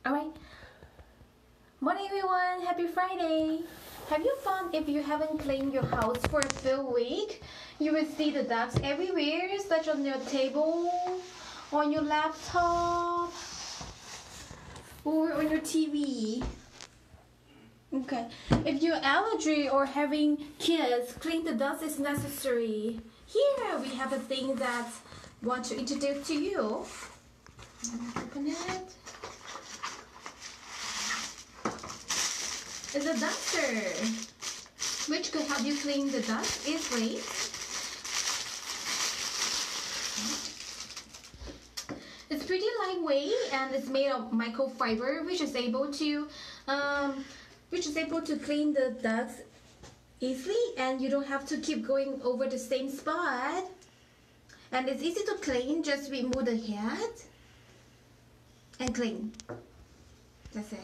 Alright. Morning everyone, happy Friday. Have you found if you haven't cleaned your house for a full week, you will see the dust everywhere, such on your table, on your laptop, or on your TV. Okay. If you're allergy or having kids, clean the dust is necessary. Here we have a thing that I want to introduce to you. Open it. It's a duster, which could help you clean the dust easily. It's pretty lightweight and it's made of microfiber, which is able to clean the dust easily, and you don't have to keep going over the same spot. And it's easy to clean. Just remove the head and clean. That's it.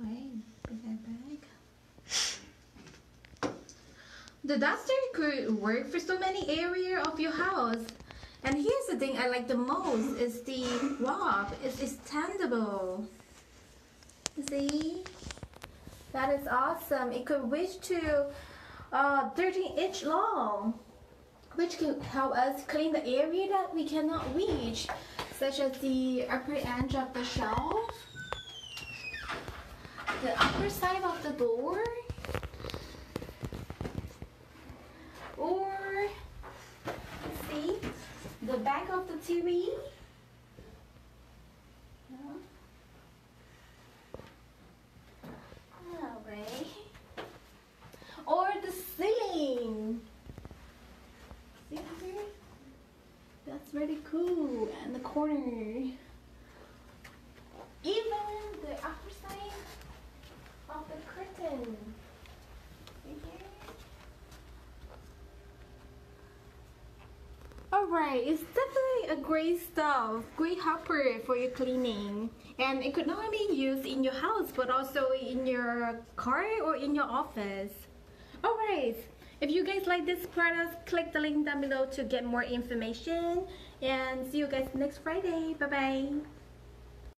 Wait, put that back. The duster could work for so many areas of your house. And here's the thing I like the most is the WOW. It's extendable. See? That is awesome. It could reach to 13-inch long, which can help us clean the area that we cannot reach, such as the upper edge of the shelf, the upper side of the door, or let's see, the back of the TV. Alright. Or the ceiling. See here? That's really cool. And the corner. Even the upper side of the curtain. See here? Alright, it's definitely a great stuff, great helper for your cleaning. And it could not only be used in your house, but also in your car or in your office. Alright, if you guys like this product, click the link down below to get more information. And see you guys next Friday. Bye bye.